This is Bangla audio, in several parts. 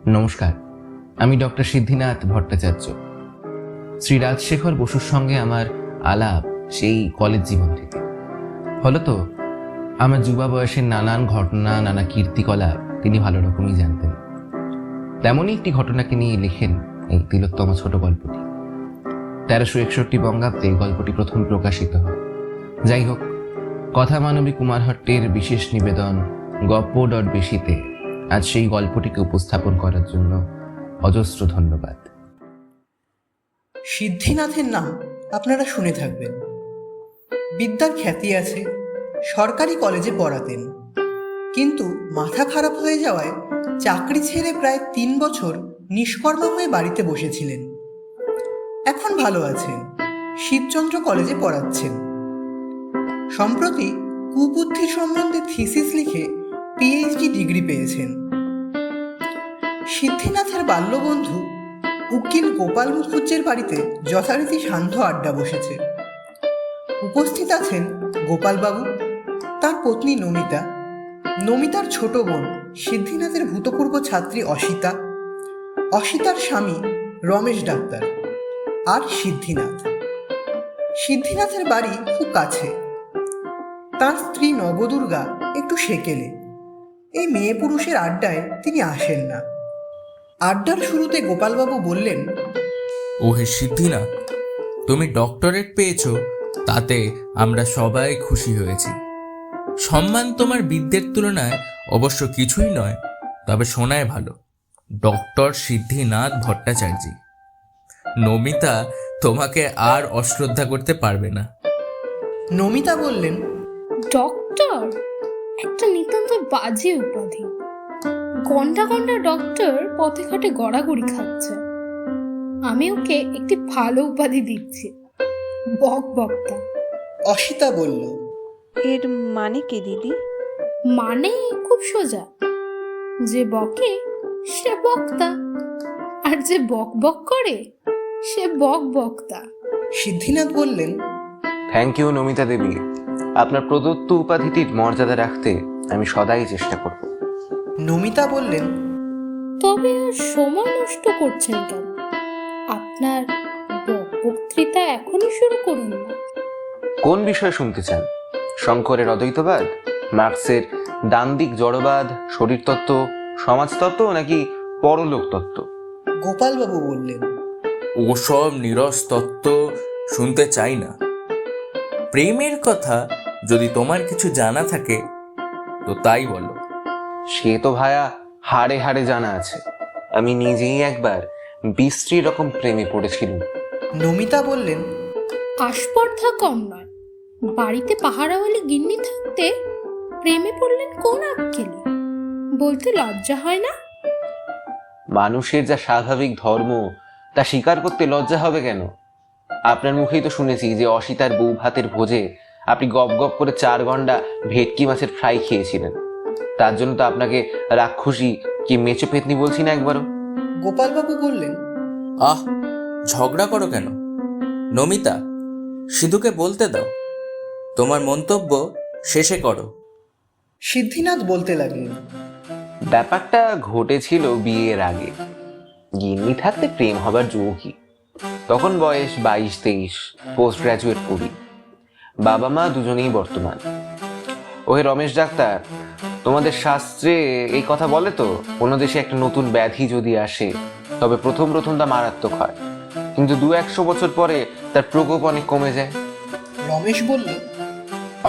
নমস্কার, আমি ডক্টর সিদ্ধিনাথ ভট্টাচার্য। শ্রী রাজশেখর বসুর সঙ্গে আমার আলাপ সেই কলেজ জীবন থেকে। ফলত আমার যুবা বয়সের নানান ঘটনা, নানা কীর্তিকলাপ তিনি ভালো রকমই জানতেন। তেমনই একটি ঘটনাকে নিয়ে লেখেন এই তিলোত্তম ছোট গল্পটি। 1361 বঙ্গাব্দে গল্পটি প্রথম প্রকাশিত হয়। যাই হোক, কথা মানবী কুমারহট্টের বিশেষ নিবেদন গপ্প.বেশিতে আজ সেই গল্পটিকে উপস্থাপন করার জন্য অজস্র ধন্যবাদ। সিদ্ধিনাথের নাম আপনারা শুনে থাকবেন। বিদ্যার খ্যাতি আছে, সরকারি কলেজে পড়াতেন, কিন্তু মাথা খারাপ হয়ে যাওয়ায় চাকরি ছেড়ে প্রায় 3 বছর নিষ্কর্মা হয়ে বাড়িতে বসেছিলেন। এখন ভালো আছেন, শিবচন্দ্র কলেজে পড়াচ্ছেন। সম্প্রতি কুবুদ্ধি সম্বন্ধে থিসিস লিখে পিএইচডি ডিগ্রি পেয়েছেন। সিদ্ধিনাথের বাল্যবন্ধু উকিল গোপাল মুখুজ্জের বাড়িতে যথারীতি সান্ধ্য আড্ডা বসেছে। উপস্থিত আছেন গোপালবাবু, তার পত্নী নমিতা, নমিতার ছোট বোন সিদ্ধিনাথের ভূতপূর্ব ছাত্রী অসিতা, অসিতার স্বামী রমেশ ডাক্তার, আর সিদ্ধিনাথ। সিদ্ধিনাথের বাড়ি খুব কাছে। তার স্ত্রী নবদুর্গা একটু সেকেলে। এই মেয়ে পুরুষের আড্ডায় তিনি আসেন না। আড্ডার শুরুতে গোপালবাবু বললেন, ওহে সিদ্ধিনাথ, তুমি ডক্টরেট পেয়েছ, তাতে আমরা সবাই খুশি হয়েছি। সম্মান তোমার বিদ্যের তুলনায় অবশ্য কিছুই নয়, তবে শোনায় ভালো, ডক্টর সিদ্ধিনাথ ভট্টাচার্য। নমিতা তোমাকে আর অশ্রদ্ধা করতে পারবে না। নমিতা বললেন, ডক্টর একটা নিতান্ত বাজে উপাধি। ঘন্টা ঘন্টা ডক্টর পথে ঘাটে গড়াগড়ি খাচ্ছে। আমি ওকে একটি ভালো উপাধি দিচ্ছি, বক বক্তা। অসিতা বলল, এর মানে কি দিদি? মানে খুব সোজা, যে বকে সে বক্তা, আর যে বক বক করে সে বক বক্তা। সিদ্ধিনাথ বললেন, থ্যাংক ইউ নমিতা দেবী, আপনার প্রদত্ত উপাধিটির মর্যাদা রাখতে আমি সদাই চেষ্টা করব। নমিতা বললেন, তবে আর সময় নষ্ট করছেন কেন? আপনার বক্তৃতা এখনই শুরু করুন না। কোন বিষয় শুনতে চান? শঙ্করের অদ্বৈতবাদ, মার্কসের দান্দিক জড়বাদ, শরীরতত্ত্ব, সমাজতত্ত্ব, নাকি পরলোক তত্ত্ব? গোপালবাবু বললেন, ওসব নিরস তত্ত্ব শুনতে চাই না। প্রেমের কথা যদি তোমার কিছু জানা থাকে তো তাই বলো। সে তো ভায়া হাড়ে হাড়ে জানা আছে। আমি নিজেই একবার বিশ্রী রকম প্রেমে পড়েছিলাম। নমিতা বললেন, আস্পর্ধা কম নয়, বাড়িতে পাহারাওয়ালি গিন্নি থাকতে প্রেমে পড়লেন কোন আক্কেলে? বলতে লজ্জা হয় না? মানুষের যা স্বাভাবিক ধর্ম তা স্বীকার করতে লজ্জা হবে কেন? আপনার মুখেই তো শুনেছি যে অসিতার বউ ভাতের ভোজে আপনি গপ গপ করে 4 ঘন্টা ভেটকি মাছের ফ্রাই খেয়েছিলেন। তার জন্য তো আপনাকে রাক্ষসী কি মেচো পেতনি বলছি না একবারও। গোপালবাবু বললেন, আহ, ঝগড়া করো কেন? নমিতা, সিধুকে বলতে দাও, তোমার মন্তব্য শেষে করো। সিদ্ধিনাথ বলতে লাগলেন, ব্যাপারটা ঘটেছিল বিয়ের আগে। গিন্নি থাকতে প্রেম হবার জো কি? তখন বয়স 22-23, পোস্ট গ্রাজুয়েট করি। বাবা মা দুজনেই বর্তমান। ওহে রমেশ ডাক্তার, তোমাদের শাস্ত্রে এই কথা বলে তো, কোনো দেশে একটা নতুন ব্যাধি যদি আসে তবে প্রথম প্রথম তা মারাত্মক হয়, কিন্তু 200-100 বছর পরে তার প্রকোপ অনেক কমে যায়। রমেশ বলল,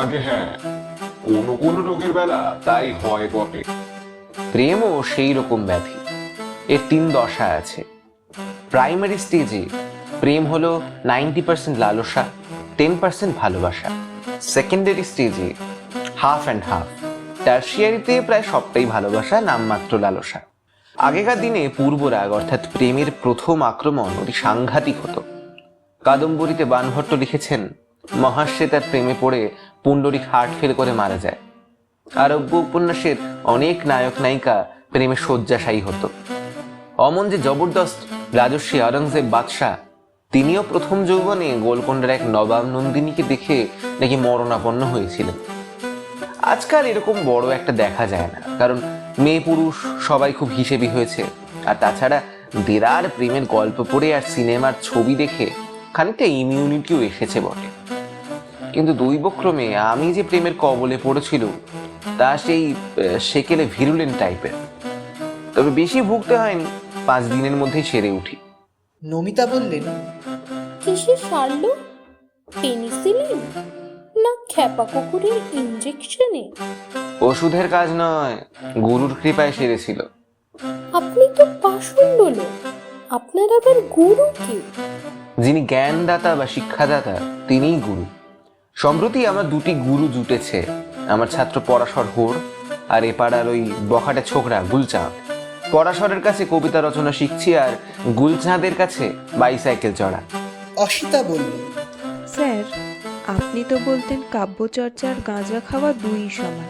আগে হ্যাঁ, কোনো কোনো রোগের বেলা তাই হয় বটে। প্রেমও সেই রকম ব্যাধি। এর 3 দশা আছে। প্রাইমারি স্টেজে প্রেম হলো 90% লালসা, 10% ভালোবাসা। সেকেন্ডারি স্টেজে হাফ অ্যান্ড হাফ। টারশিয়ারিতে প্রায় সবটাই ভালোবাসা, নামমাত্র লালসা। আগেকার দিনে পূর্বরাগ অর্থাৎ প্রেমের প্রথম আক্রমণ অতি সাংঘাতিক হতো। কাদম্বরীতে বাণভট্ট লিখেছেন, মহাশ্বে তার প্রেমে পড়ে পুণ্ডরিক হার্ট ফেল করে মারা যায়। আরব্য উপন্যাসের অনেক নায়ক নায়িকা প্রেমে শয্যাশায়ী হতো। অমন যে জবরদস্ত রাজস্বী আওরঙ্গজেব বাদশাহ, তিনিও প্রথম যৌবনে গোলকোন্ডার এক নবাব নন্দিনীকে দেখে নাকি মরণাপন্ন হয়েছিলেন। আজকাল এরকম বড় একটা দেখা যায় না, কারণ মেয়ে পুরুষ সবাই খুব হিসেবি হয়েছে। আর তাছাড়া দেদার প্রেমের গল্প পড়ে আর সিনেমার ছবি দেখে খানিকটা ইমিউনিটিও এসেছে বটে। কিন্তু দৈবক্রমে আমি যে প্রেমের কবলে পড়েছিল তা সেই সেকেলে ভিরুলেন্ট টাইপের। তবে বেশি ভুগতে হয়নি, 5 দিনের মধ্যেই সেরে উঠি। নমিতা বললেন, কিসে সারলো? পেনিসিলিন না খ্যাপা কুকুরের ইঞ্জেকশনে? ওষুধের কাজ নয়, গুরুর কৃপায় সেরেছিল। আপনি তো পাষণ্ড লোক, আপনার আবার গুরু কে? যিনি জ্ঞানদাতা বা শিক্ষাদাতা তিনিই গুরু। সম্প্রতি আমার 2টি গুরু জুটেছে, আমার ছাত্র পরাশর হোর আর এ পাড়ার ওই বখাটে ছোকরা গুলচাঁদ। পরাশরের কাছে কবিতা রচনা শিখছি আর গুলচাঁদের কাছে বাইসাইকেল চড়া। অসিতা বলল, স্যার, আপনি তো বলতেন কাব্যচর্চা আর গাঁজা খাওয়া 2ই সমান,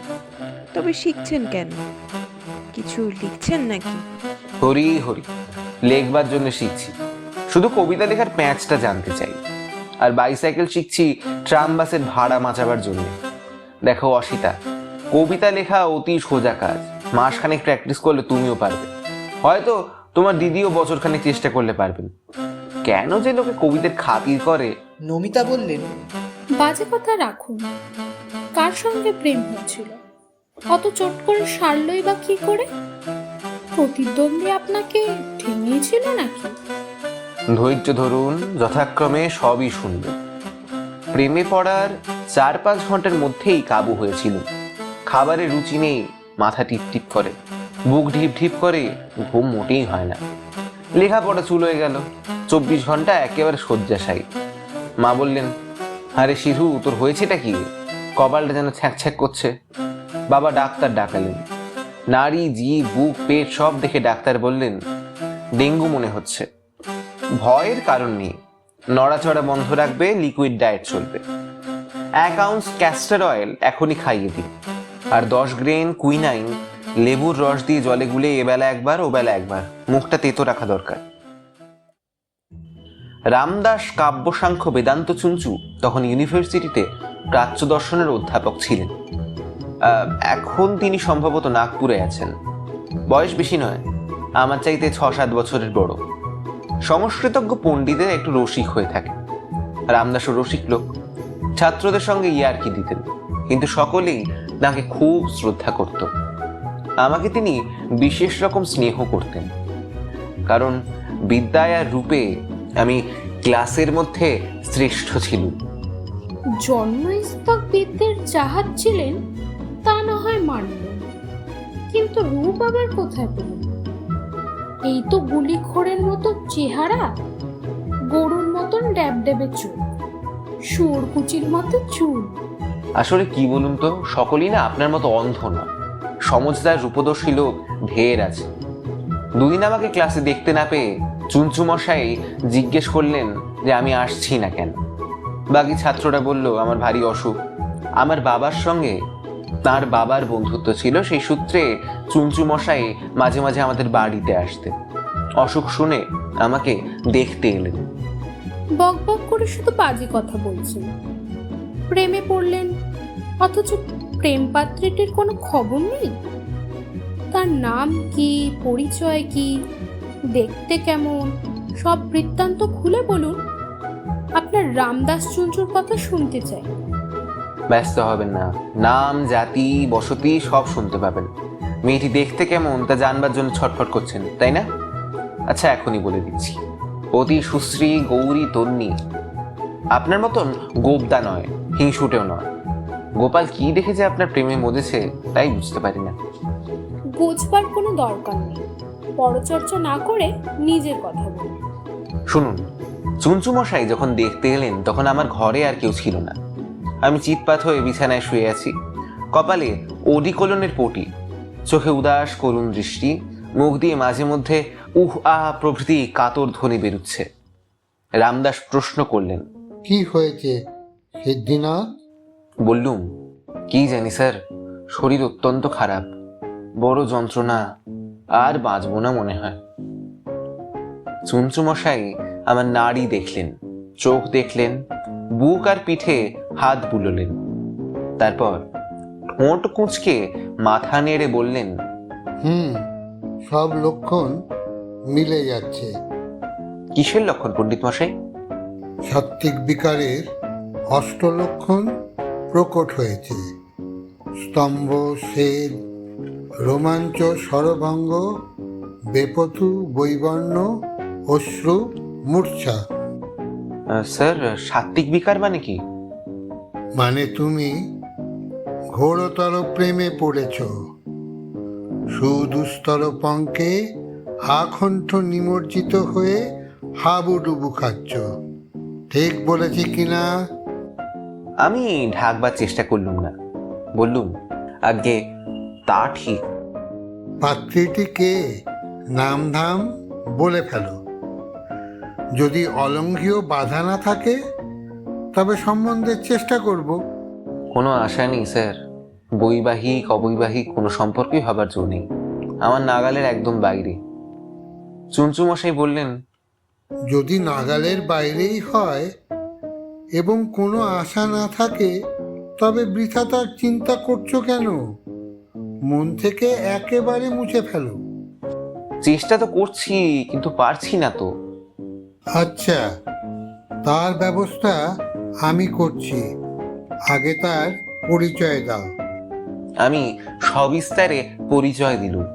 তবে শিখছেন কেন? কিছু লিখছেন নাকি? হরি হরি, লেখবার জন্য শিখছি। শুধু কবিতা লেখার প্যাঁচটা জানতে চাই। আর বাইসাইকেল শিখছি ট্রাম বাসের ভাড়া বাঁচাবার জন্য। দেখো অসিতা, কবিতা লেখা অতি সোজা কাজ। মাসখানেক প্র্যাকটিস করলে তুমিও পারবে, হয়তো তোমার দিদিও বছরখানেক চেষ্টা করলে পারবেন। কেন যে লোকে কবিদের খাতির করে। নমিতা বললেন, বাজে কথা রাখুন, কার সঙ্গে প্রেম হয়েছিল? অত চট করে সারলই বা কি করে? প্রতিদ্বন্দ্বী আপনাকে ঠেঙিয়েছিল নাকি? ধৈর্য ধরুন, যথাক্রমে সবই শুনবে। প্রেমে পড়ার 4-5 ঘন্টার মধ্যেই কাবু হয়েছিল। খাবারের রুচি নেই, মাথা টিপ টিপ করে, বুক ঢিপ ঢিপ করে, ঘুম মোটেই হয় না। লেখাপড়া চুল হয়ে গেল, 24 ঘন্টা একেবারে শয্যাশায়ী। মা বললেন, আরে শিরু, তোর হয়েছেটা কি? কপালটা যেন ছ্যাঁক ছ্যাঁক করছে। বাবা ডাক্তার ডাকালেন। নাড়ি, জিভ, বুক, পেট সব দেখে ডাক্তার বললেন, ডেঙ্গু মনে হচ্ছে। ভয়ের কারণ নেই, নড়াচড়া বন্ধ রাখবে, লিকুইড ডায়েট চলবে। 1 আউন্স ক্যাস্টর অয়েল এখনই খাইয়ে দিন, আর 10 গ্রেন কুইনাইন লেবুর রস দিয়ে জলে গুলে এবেলা একবার ওবেলা একবার, মুখটা তেতো রাখা দরকার। রামদাস কাব্যসাংখ্য বেদান্ত চুঞ্চু তখন ইউনিভার্সিটিতে প্রাচ্য দর্শনের অধ্যাপক ছিলেন। এখন তিনি সম্ভবত নাগপুরে আছেন। বয়স বেশি নয়, আমার চাইতে 6-7 বছরের বড়। সংস্কৃতজ্ঞ পণ্ডিতের একটু রসিক হয়ে থাকে। রামদাসও রসিক লোক, ছাত্রদের সঙ্গে ইয়ার্কি দিতেন, কিন্তু সকলেই তাকে খুব শ্রদ্ধা করত। আমাকে তিনি বিশেষ রকম স্নেহ করতেন, কারণ বিদ্যায় আর রূপে আমি ক্লাসের মধ্যে শ্রেষ্ঠ ছিলাম। জন্মস্তক বিদ্যের চাহাত ছিলেন তা না হয় মানল, কিন্তু রূপ আবার কোথায় পেলেন? এই তো গুলিখোরের মতো চেহারা, গরুর মতন ড্যাবড্যাবে চোখ, শুয়োরকুচির মতো চুল। আসলে কি বলুন তো, সকলেই না আপনার মতো অন্ধ নয়। সমজদার রূপদর্শী লোক ঢের আছে। 2 দিন আমাকে ক্লাসে দেখতে না পেয়ে চুঞ্চু মশাই জিজ্ঞেস করলেন যে আমি আসছি না কেন। বাকি ছাত্ররা বলল আমার ভারী অসুখ। আমার বাবার সঙ্গে তার বাবার বন্ধুত্ব ছিল, সেই সূত্রে চুঞ্চু মশাই মাঝে মাঝে আমাদের বাড়িতে আসতেন। অসুখ শুনে আমাকে দেখতে এলেন। বক বক করে শুধু বাজে কথা বলছেন। প্রেমে পড়লেন, অথচ প্রেম পাত্রীটির কোনো খবর নেই। তার নাম কি, পরিচয় কি, দেখতে কেমন, সব বৃত্তান্ত খুলে বলুন। আপনার রামদাস চুঞ্চুর কথা শুনতে চাই। ব্যস্ত হবেন না, নাম, জাতি, বসতি সব শুনতে পাবেন। মেয়েটি দেখতে কেমন তা জানবার জন্য ছটফট করছেন, তাই না? আচ্ছা, এখনই বলে দিচ্ছি। অতি সুশ্রী, গৌরী, তন্নি। আপনার মতন গোবদা নয়, হিংসুটেও নয়। গোপাল কি দেখেছে আপনার প্রেমে মজেছে তাই বুঝতে পারি না। বুঝবার কোনো দরকার নেই, পরচর্চা না করে নিজের কথা বলুন। শুনুন, চুঞ্চু মশাই যখন দেখতে এলেন তখন আমার ঘরে আর কেউ ছিল না। আমি চিৎপাত হয়ে বিছানায় শুয়ে আছি, কপালে ওডিকোলনের পটি, চোখে উদাস করুণ দৃষ্টি, মুখ দিয়ে মাঝে মধ্যে উহ আহ প্রভৃতি কাতর ধ্বনি বেরুচ্ছে। রামদাস প্রশ্ন করলেন, কি হয়েছে সিদ্ধিনাথ? বললুম, কি জানি স্যার, শরীর অত্যন্ত খারাপ, বড় যন্ত্রণা, আর বাঁচবো না মনে হয়। চুঞ্চু মশাই আমার নাড়ি দেখলেন, চোখ দেখলেন, বুক আর পিঠে হাত বুলোলেন, তারপর ঠোঁট কুঁচকে মাথা নেড়ে বললেন, সব লক্ষণ মিলে যাচ্ছে। কিসের লক্ষণ পণ্ডিত মশাই? সাত্ত্বিক বিকারের অষ্টলক্ষণ প্রকট হয়েছে। স্তম্ভ, শেদ, রোমাঞ্চ, স্বরভঙ্গ, বেপথু, বৈবর্ণ, অশ্রু, মূর্ছা। স্যার, সাত্ত্বিক বিকার মানে কি? মানে তুমি ঘোরতর প্রেমে পড়েছ, সুদুস্তর পঙ্কে আকণ্ঠ নিমজ্জিত হয়ে হাবুডুবু খাচ্ছ। ঠিক বলেছি কিনা? আমি ঢাকবার চেষ্টা করলুম না, বললুম, আগে তা ঠিক। পাত্রীটি কে? নাম ধাম বলে ফেলো। যদি অলঙ্ঘ্য বাধা না থাকে তবে সম্বন্ধের চেষ্টা করব। কোনো আশা নেই স্যার। বৈবাহিক অবৈবাহিক কোনো সম্পর্কই হবার জো নেই। আমার নাগালের একদম বাইরে। চুনচু মশাই বললেন, যদি নাগালের বাইরেই হয় এবং কোনো আশা না থাকে তবে বৃথা তার চিন্তা করছো কেন? মন থেকে একেবারে মুছে ফেলো। চেষ্টা তো করছি, কিন্তু পারছি না তো। আচ্ছা, তার ব্যবস্থা আমি করছি। আগে তার পরিচয় দাও। আমি সবিস্তারে পরিচয় দিলুম।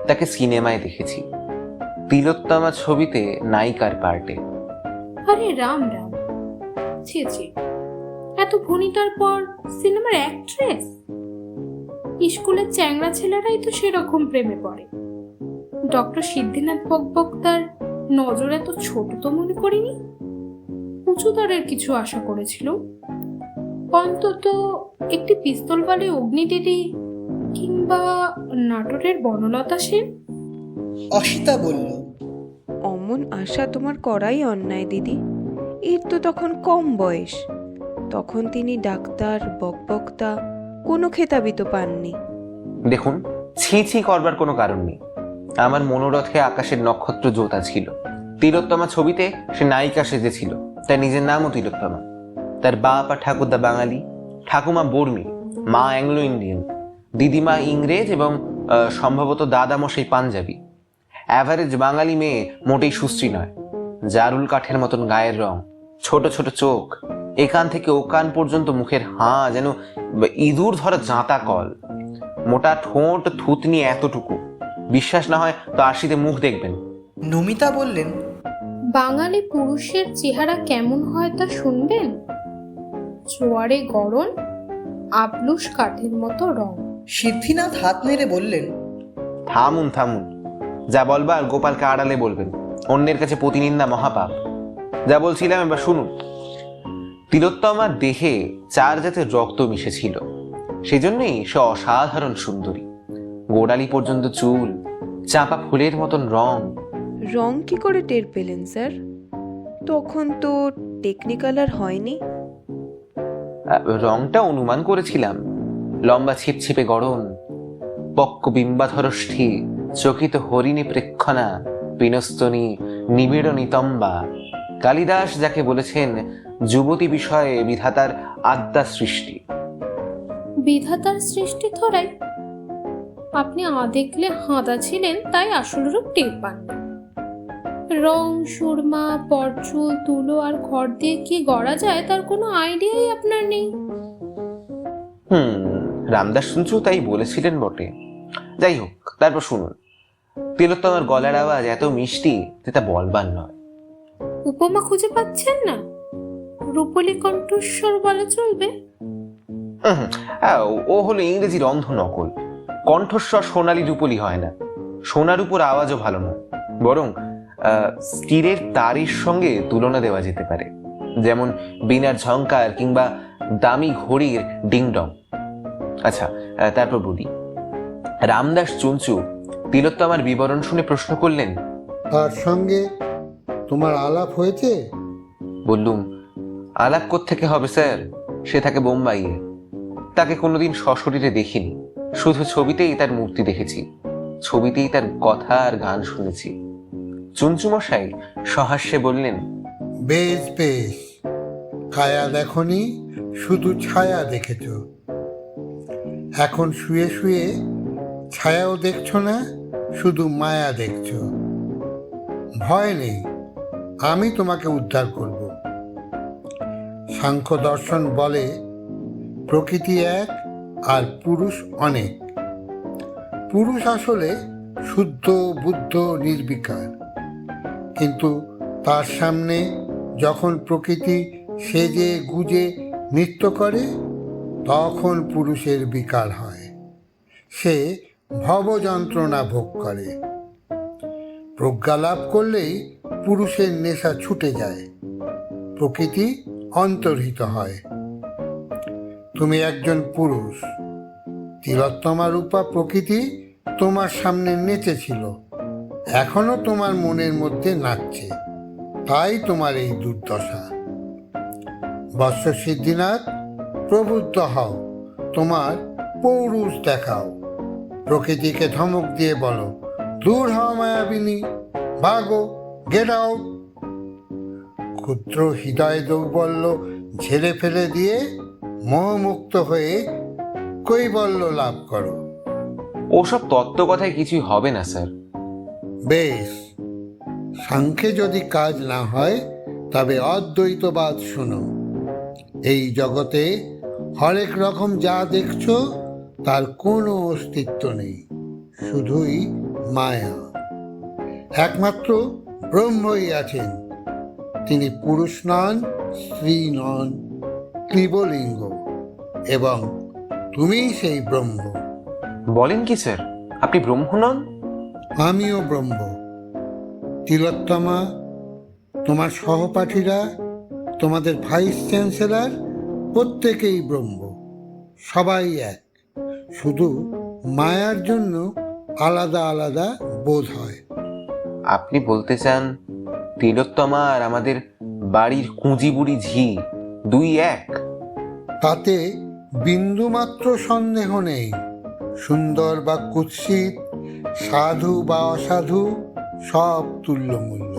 তাকে সিনেমায় দেখেছি, তিলোত্তমা ছবিতে নায়িকার পার্টে। আরে রাম রাম, ছি ছি, এত ভনিতার পর সিনেমার অ্যাক্ট্রেস? স্কুলের চ্যাংড়া ছেলেরাই তো সেরকম প্রেমে পড়ে। ডক্টর সিদ্ধিনাথ বকবক্তার নজর এত ছোট তো মনে করিনি। উঁচুদরের কিছু আশা করেছিল, অন্তত একটি পিস্তলবালি অগ্নিদিদি কিংবা নাটোরের বনলতা সেন। অসিতা বলল, অমন আশা তোমার করাই অন্যায় দিদি। এর তো তখন কম বয়স। তখন তিনি ডাক্তার, বকবক্তা, কোনো খেতাবই তো পাননি। দেখুন, ছি ছি করবার কোনো কারণ নেই। আমার মনোরথে আকাশের নক্ষত্র জোতা ছিল। তিলোত্তমা ছবিতে সে নায়িকা সেজেছিল। তার নিজের নামও তিলোত্তমা। তার বাপ আর ঠাকুরদা বাঙালি, ঠাকুমা বর্মী, মা অ্যাংলো ইন্ডিয়ান, দিদিমা ইংরেজ এবং সম্ভবত দাদামশাই পাঞ্জাবি। অ্যাভারেজ বাঙালি মেয়ে মোটেই সুশ্রী নয়। জারুল কাঠের মতন গায়ের রং, ছোট ছোট চোখ, একান থেকে ওকান পর্যন্ত মুখের হাঁ যেন ইঁদুর ধরা জাঁতা কল, মোটা ঠোঁট, থুতনি এতটুকু। বিশ্বাস না হয় তো আশিতে মুখ দেখবেন। নমিতা বললেন, বাঙালি পুরুষের চেহারা কেমন হয় তা শুনবেন? জোয়ারে গরম, আবলুস কাঠের মতো রং। সিদ্ধিনাথ হাত নেড়ে বললেন, থামুন থামুন, যা বলবার গোপালকে আড়ালে বলবেন। অন্যের কাছে প্রতিনিন্দা মহাপাপ। যা বলছিলাম এবার শুনুন। তিলোত্তমার দেহে 4 জাতের রক্ত মিশেছিল, সেজন্যই সে অসাধারণ সুন্দরী। গোড়ালি পর্যন্ত চুল, চাপা ফুলের মতন রং। রং কি করে টের পেলেন স্যার? তখন তো টেকনিক্যাল হয়নি। রংটা অনুমান করেছিলাম। লম্বা ছিপছিপে গড়ন, পক্ক বিম্বাধরষ্ঠী, চকিত হরিণী প্রেক্ষণা, পিনস্তনী, নিবিড় নিতম্বা। কালিদাস যাকে বলেছেন যুবতী বিষয়ে বিধাতার আদ্যা সৃষ্টি। বিধাতার সৃষ্টি ধরাই আপনি দেখলে হাঁদা ছিলেন, তাই আসল রূপ টের পাননি। রং, সুরমা, পরচুল, তুলো আর খড় দিয়ে কি গড়া যায় তার কোনো আইডিয়াই আপনার নেই। রামদাস শুনছু তাই বলেছিলেন বটে। যাই হোক, তারপর শুনুন। তিলোত্তমার গলার আওয়াজ এত মিষ্টি যে তা বলবার নয়। উপমা খুঁজে পাচ্ছেন না? রূপলী কণ্ঠস্বর বলে চলবে? ও হলো ইংরেজির অন্ধ নকল। কণ্ঠস্বর সোনালী রূপলী হয় না। সোনার উপর আওয়াজও ভালো না, বরং স্টিলের তারের সঙ্গে তুলনা দেওয়া যেতে পারে। যেমন বীণার ঝংকার কিংবা দামি ঘড়ির ডিংডং। আচ্ছা, তারপর বলি। রামদাস চুনচু তিলোত্তমার বিবরণ শুনে প্রশ্ন করলেন, তার সঙ্গে তোমার আলাপ হয়েছে? বললুম, আলাপ কোত্থেকে হবে স্যার? সে থাকে বোম্বাইয়ে। তাকে কোনোদিন সশরীরে দেখিনি, শুধু ছবিতেই তার মূর্তি দেখেছি, ছবিতেই তার কথা আর গান শুনেছি। চুনচু মশাই সহাস্যে বললেন, বেশ বেশ, কায়া দেখনি, শুধু ছায়া দেখেছ। এখন শুয়ে শুয়ে ছায়াও দেখছো না, শুধু মায়া দেখছো। ভয় নেই, আমি তোমাকে উদ্ধার করব। সাংখ্য দর্শন বলে প্রকৃতি এক আর পুরুষ অনেক। পুরুষ আসলে শুদ্ধ, বুদ্ধ, নির্বিকার, কিন্তু তার সামনে যখন প্রকৃতি সেজে গুজে নৃত্য করে তখন পুরুষের বিকার হয়, সে ভবযন্ত্রণা ভোগ করে। প্রজ্ঞা লাভ করলেই পুরুষের নেশা ছুটে যায়, প্রকৃতি অন্তর্হিত হয়। তুমি একজন পুরুষ, তিলোত্তমা রূপা প্রকৃতি তোমার সামনে নেচেছিল, এখনো তোমার মনের মধ্যে নাচছে, তাই তোমার এই দুর্দশা। বৎস সিদ্ধিনাথ, প্রবুদ্ধ হও, তোমার পৌরুষ দেখাও। প্রকৃতিকে ধমক দিয়ে বলো, দূর হও মায়াবিনী, ভাগো, গেট আউট। ক্ষুদ্র হৃদয় দৌর্বল্য ঝেড়ে ফেলে দিয়ে মোহমুক্ত হয়ে কৈবল্য লাভ করো। ওসব তত্ত্ব কথায় কিছুই হবে না স্যার। বেশ, সাংখ্যে যদি কাজ না হয় তবে অদ্বৈতবাদ শোনো। এই জগতে হরেক রকম যা দেখছো তার কোনো অস্তিত্ব নেই, শুধুই মায়া। একমাত্র ব্রহ্মই আছেন, তিনি পুরুষ নন, স্ত্রী নন, ক্লীবলিঙ্গ, এবং তুমিই সেই ব্রহ্ম। বলেন কি স্যার, আপনি ব্রহ্ম নন? আমিও ব্রহ্ম। তিলোত্তমা, তোমার সহপাঠীরা, তোমাদের ভাইস চ্যান্সেলর, প্রত্যেকেই ব্রহ্ম, সবাই এক, শুধু মায়ার জন্য আলাদা আলাদা বোধ হয়। আপনি বলতে চান তিলোত্তমা আর আমাদের বাড়ির কুঁজিবুড়ি ঝি দুই এক? তাতে বিন্দুমাত্র সন্দেহ নেই। সুন্দর বা কুৎসিত, সাধু বা অসাধু, সব তুল্যমূল্য।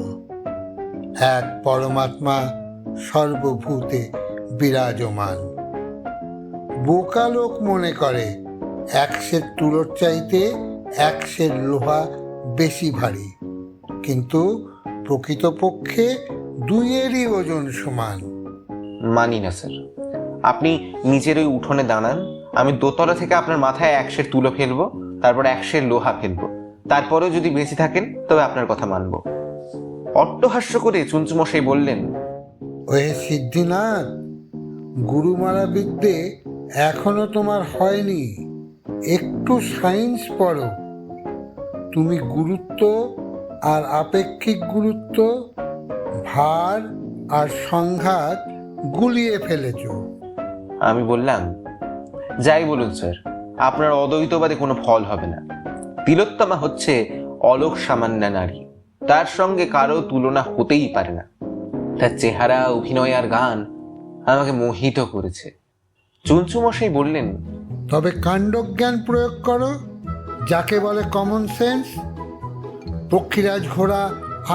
এক পরমাত্মা সর্বভূতে বিরাজমান। বোকা লোক মনে করে এক সের তুলোর চাইতে এক সের লোহা বেশি ভারী, কিন্তু প্রকৃতপক্ষে দুইয়েরই ওজন সমান। মানি না স্যার। আপনি নিজের ওই উঠোনে দাঁড়ান, আমি দোতলা থেকে আপনার মাথায় 1 সের তুলো ফেলবো, তারপর 1 সের লোহা ফেলবো, তারপরেও যদি বেঁচে থাকেন তবে আপনার কথা মানব। অট্টহাস্য করে চুনচুমশাই বললেন, ওহে সিদ্ধিনাথ, গুরুমারা বিদ্যে এখনো তোমার হয়নি, একটু সায়েন্স পড়ো। তুমি গুরুত্ব আর আপেক্ষিক গুরুত্ব, ভার আর সংঘাত গুলিয়ে ফেলেছ। আমি বললাম, যাই বলুন স্যার, আপনার অদ্বৈতবাদে কোনো ফল হবে না। তিলোত্তমা হচ্ছে অলোক সামান্য নারী, তার সঙ্গে কারো তুলনা হতেই পারে না। তার চেহারা, অভিনয় আর গান আমাকে মোহিত করেছে। চুনচুমশাই বললেন, তবে কাণ্ডজ্ঞান প্রয়োগ করো, যাকে বলে কমন সেন্স। পক্ষীরাজ ঘোড়া,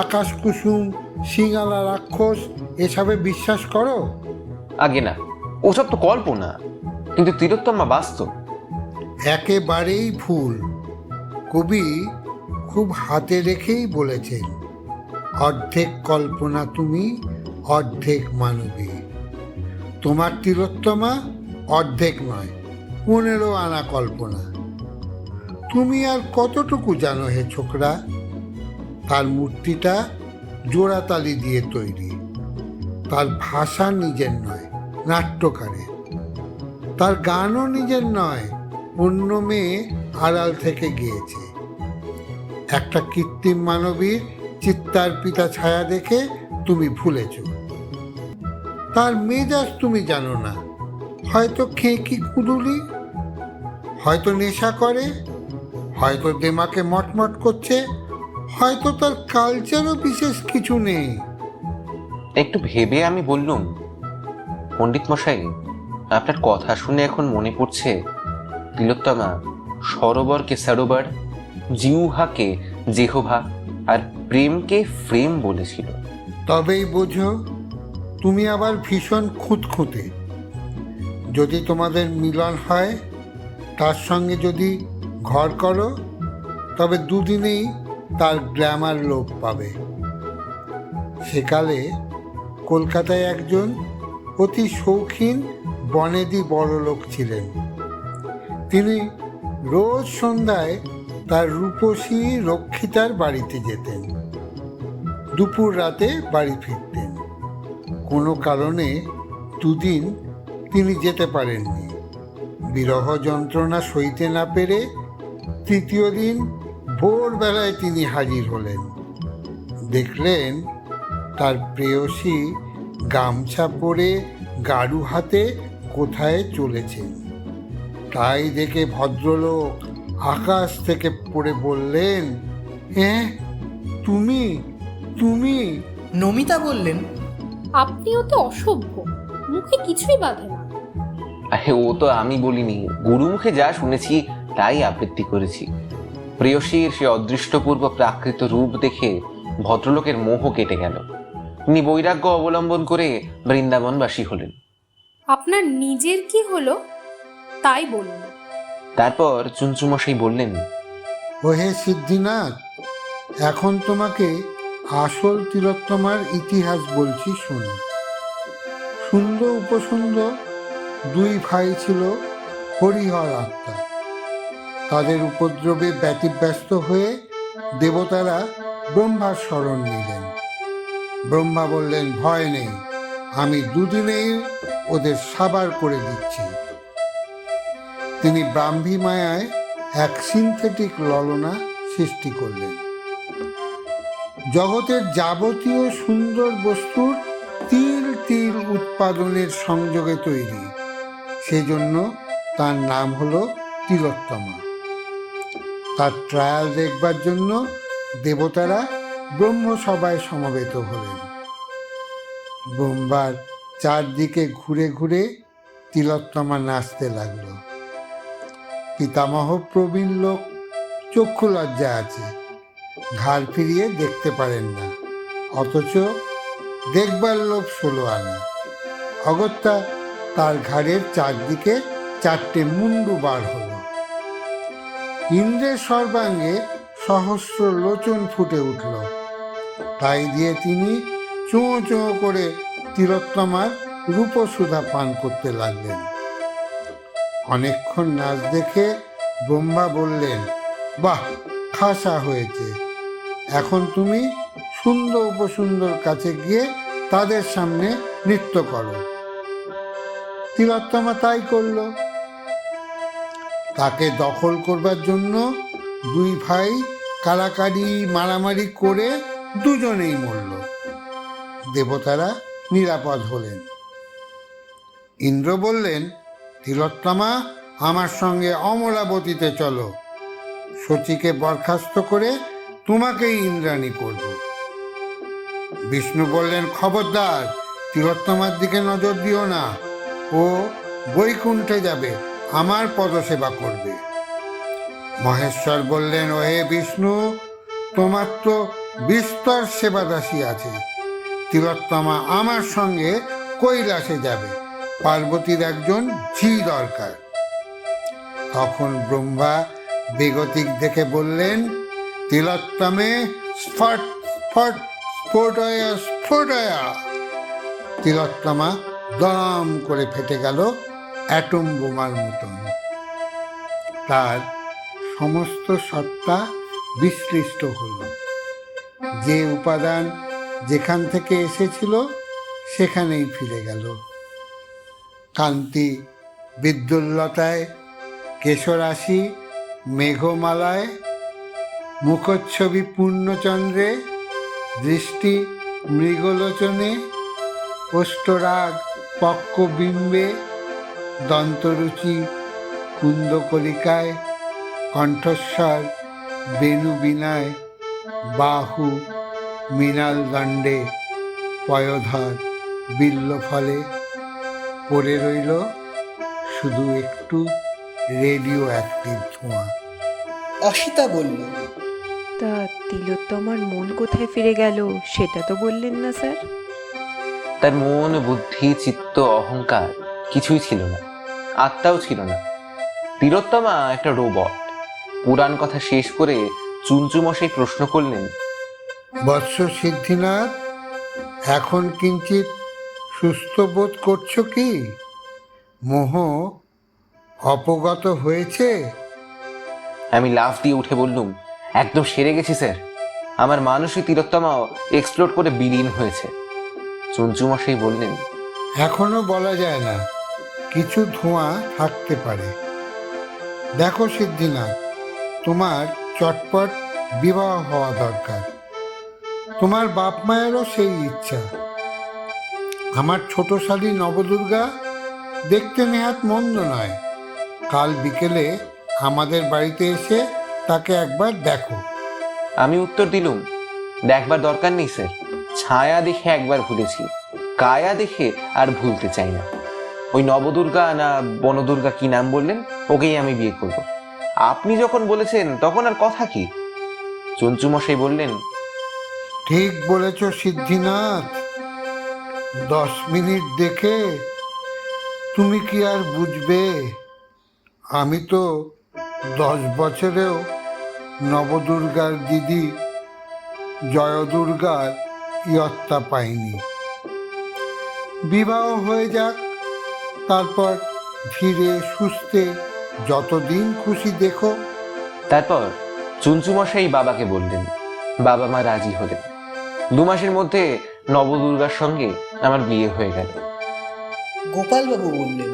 আকাশ কুসুম, সিঙ্গালা রাক্ষস, এসবে বিশ্বাস করো? আগে না, ওসব তো কল্পনা, কিন্তু তিলোত্তমা বাস্তব। একেবারেই ভুল। কবি খুব হাতে রেখেই বলেছেন, অর্ধেক কল্পনা তুমি, অর্ধেক মানবী। তোমার তিলোত্তমা অর্ধেক নয়, 15 আনা কল্পনা। তুমি আর কতটুকু জানো হে ছোকরা? তার মূর্তিটা জোড়াতালি দিয়ে তৈরি, তার ভাষা নিজের নয়, নাট্যকারের। তার গানও নিজের নয়, অন্য মেয়ে আড়াল থেকে গিয়েছে। একটা কৃত্রিম মানবীর চিত্তার্পিতা ছায়া দেখে তুমি ভুলেছ। তার মেজাজ তুমি জানো না, হয়তো খেঁকি কুদুলি, হয়তো নেশা করে, হয়তো দেমাকে মটমট করছে, হয়তো তার কালচারও বিশেষ কিছু নেই। একটু ভেবে আমি বললুম, পণ্ডিত মশাই, আপনার কথা শুনে এখন মনে পড়ছে তিলোত্তমা সরোবরকে সরোবর, জিহ্বাকে জেহোভা আর প্রেমকে ফ্রেম বলেছিল। তবেই বোঝো তুমি আবার ভীষণ খুঁতখুঁতে। যদি তোমাদের মিলন হয়, তার সঙ্গে যদি ঘর করো, তবে দুদিনেই তার গ্ল্যামার লোপ পাবে। সেকালে কলকাতায় একজন অতি শৌখিন বনেদি বড়লোক ছিলেন। তিনি রোজ সন্ধ্যায় তার রূপসী রক্ষিতার বাড়িতে যেতেন, দুপুর রাতে বাড়ি ফিরতেন। কোনো কারণে দুদিন তিনি যেতে পারেননি। বিরহ যন্ত্রণা সইতে না পেরে তৃতীয় দিন ভোরবেলায় তিনি হাজির হলেন। দেখলেন তার প্রেয়সী গামছা পরে গাড়ু হাতে কোথায় চলেছেন। তাই দেখে ভদ্রলোক আকাশ থেকে পড়ে বললেন, তুমি তুমি নমিতা বললেন, আপনিও তো অসভ্য, মুখে কিছুই বাঁধে না। আরে ও তো আমি বলিনি, গুরুমুখে যা শুনেছি তাই আবৃত্তি করেছি। প্রেয়সীর সে অদৃষ্টপূর্ব প্রাকৃত রূপ দেখে ভদ্রলোকের মোহ কেটে গেল। তিনি বৈরাগ্য অবলম্বন করে বৃন্দাবনবাসী হলেন। আপনার নিজের কি হলো তাই বলুন। তারপর চুনচুমশাই বললেন, ওহে সিদ্ধিনাথ, এখন তোমাকে আসল তিলোত্তমার ইতিহাস বলছি, শুনো। সুন্দর উপসুন্দর দুই ভাই ছিল হরিহর আত্মা। তাদের উপদ্রবে ব্যতিব্যস্ত হয়ে দেবতারা ব্রহ্মার শরণ নিলেন। ব্রহ্মা বললেন, ভয় নেই, আমি দুদিনেই ওদের সাবার করে দিচ্ছি। তিনি ব্রাহ্মী মায়ায় এক সিনথেটিক ললনা সৃষ্টি করলেন। জগতের যাবতীয় সুন্দর বস্তুর তিল তিল উৎপাদনের সংযোগে তৈরি, সেজন্য তার নাম হলো তিলোত্তমা। তার ট্রায়াল দেখবার জন্য দেবতারা ব্রহ্মসভায় সমবেত হলেন। ব্রহ্মার চারদিকে ঘুরে ঘুরে তিলোত্তমা নাচতে লাগল। পিতামহ প্রবীণ লোক, চক্ষু লজ্জা আছে, ঘাড় ফিরিয়ে দেখতে পারেন না, অথচ দেখবার লোক 16 আনা। অগত্যা তার ঘাড়ের চারদিকে 4টে মুন্ডু বার হল। ইন্দ্রের সর্বাঙ্গে সহস্র লোচন ফুটে উঠল। তাই দিয়ে তিনি চোঁ চোঁ করে তিলোত্তমার রূপসুধা পান করতে লাগলেন। অনেকক্ষণ নাচ দেখে ব্রহ্মা বললেন, বাহ, খাসা হয়েছে, এখন তুমি সুন্দর উপসুন্দর কাছে গিয়ে তাদের সামনে নৃত্য করো। তিলোত্তমা তাই করল। তাকে দখল করবার জন্য দুই ভাই কাড়াকাড়ি মারামারি করে দুজনেই মরল। দেবতারা নিরাপদ হলেন। ইন্দ্র বললেন, তিলোত্তমা, আমার সঙ্গে অমরাবতীতে চলো, শচীকে বরখাস্ত করে তোমাকেই ইন্দ্রাণী করব। বিষ্ণু বললেন, খবরদার, তিলোত্তমার দিকে নজর দিও না, ও বৈকুণ্ঠে যাবে, আমার পদসেবা করবে। মহেশ্বর বললেন, ওহে বিষ্ণু, তোমার তো বিস্তর সেবাদাসী আছে, তিলোত্তমা আমার সঙ্গে কৈলাসে যাবে, পার্বতীর একজন ঝি দরকার। তখন ব্রহ্মা বেগতিক দেখে বললেন, তিলোত্তমে স্ফট স্ফট স্ফোটয়া স্ফোটয়া। তিলোত্তমা দম করে ফেটে গেল অ্যাটম বোমার মতন। তার সমস্ত সত্তা বিশ্লিষ্ট হল। যে উপাদান যেখান থেকে এসেছিল সেখানেই ফিরে গেল। কান্তি বিদ্যুল্লতায়, কেশরাশি মেঘমালায়, মুখচ্ছবি পূর্ণচন্দ্রে, দৃষ্টি মৃগলোচনে, অষ্টরাগ পক্কবিম্বে, দন্তরুচি কুন্দকলিকায়, কণ্ঠস্বর বেণুবীণায়, বাহু মৃণাল দণ্ডে, পয়োধর বিল্লফলে, পড়ে রইল শুধু একটু রেডিও অ্যাক্টিভ ধোঁয়া। অসিতা বলল, তা তিলোত্তমার মন কোথায় ফিরে গেল সেটা তো বললেন না স্যার। তার মন, বুদ্ধি, চিত্ত, অহংকার কিছুই ছিল না, আত্মাও ছিল না। তিলোত্তমা একটা রোবট। পুরাণ কথা শেষ করে চুনচুমশাই প্রশ্ন করলেন, বৎস সিদ্ধিনাথ, এখন কিঞ্চিত সুস্থ বোধ করছো কি? মোহ অপগত হয়েছে? আমি লাফ দিয়ে উঠে বললুম, একদম সেরে গেছি স্যার। আমার মানসিক তিলোত্তমাও এক্সপ্লোড করে বিলীন হয়েছে। চঞ্চুমশাই বললেন, এখনো বলা যায় না, কিছু ধোঁয়া থাকতে পারে। দেখো সিদ্ধিনাথ, তোমার চটপট বিবাহ হওয়া দরকার। তোমার বাপ মায়েরও সেই ইচ্ছা। আমার ছোট শালী নবদুর্গা দেখতে নেহাত মন্দ নয়। কাল বিকেলে আমাদের বাড়িতে এসে তাকে একবার দেখো। আমি উত্তর দিলুম, দেখবার দরকার নেই স্যার। ছায়া দেখে একবার ভুলেছি, কায়া দেখে আর ভুলতে চাই না। ওই নবদুর্গা না বনদুর্গা কি নাম বললেন, ওকেই আমি বিয়ে করব। আপনি যখন বলেছেন তখন আর কথা কি? চঞ্চুমশাই বললেন, ঠিক বলেছ সিদ্ধিনাথ। 10 মিনিট দেখে তুমি কি আর বুঝবে? আমি তো 10 বছরেও নবদুর্গার দিদি জয়দুর্গার ইয়ত্তা পাইনি। বিবাহ হয়ে যাক, তারপর ধীরে সুস্থে যতদিন খুশি দেখো। তারপর চঞ্চুমশাই বাবাকে বললেন। বাবা মা রাজি হলেন। 2 মাসের মধ্যে নবদুর্গার সঙ্গে আমার বিয়ে হয়ে গেল। গোপালবাবু বললেন,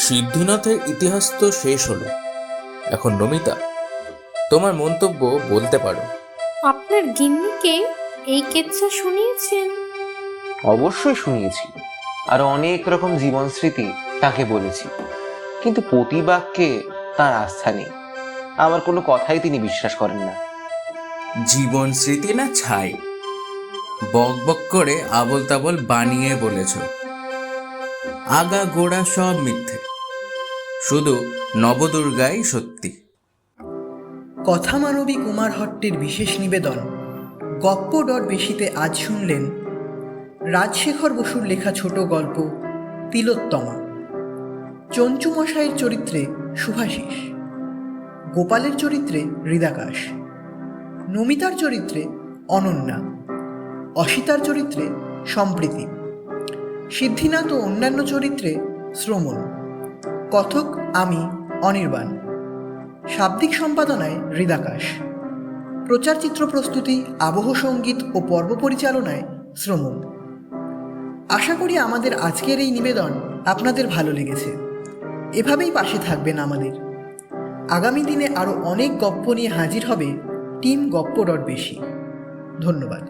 সিদ্ধিনাথের ইতিহাস তো শেষ হলো। এখন নমিতা, তোমার মন্তব্য বলতে পারো। আপনার গিন্নিকে এই কেচ্ছা শুনিয়েছেন? অবশ্যই শুনিয়েছি, আর অনেক রকম জীবন স্মৃতি তাকে বলেছি, কিন্তু প্রতিবাক্যে তার আস্থা নেই। আমার কোনো কথাই তিনি বিশ্বাস করেন না। জীবন স্মৃতি না ছাই, বক বক করে আবল তাবল বানিয়ে বলেছ। আগা গোড়া সব মিথ্যে, শুধু নবদুর্গাই সত্যি। কথা মানবী কুমার হট্টের বিশেষ নিবেদন গপ্প ডট বেশিতে আজ শুনলেন রাজশেখর বসুর লেখা ছোট গল্প তিলোত্তমা। চঞ্চুমশাইয়ের চরিত্রে শুভাশিস, গোপালের চরিত্রে হৃদাকাশ, নমিতার চরিত্রে অনন্যা, অসিতার চরিত্রে সম্প্রীতি, সিদ্ধিনাথ ও অন্যান্য চরিত্রে শ্রমণ, কথক আমি অনির্বাণ, শাব্দিক সম্পাদনায় হৃদাকাশ, প্রচার চিত্র প্রস্তুতি, আবহ সঙ্গীত ও পর্ব পরিচালনায় শ্রমণ। আশা করি আমাদের আজকের এই নিবেদন আপনাদের ভালো লেগেছে। এভাবেই পাশে থাকবেন আমাদের। আগামী দিনে আরও অনেক গপ্প নিয়ে হাজির হবে টিম গপ্প ডট বেশি। ধন্যবাদ।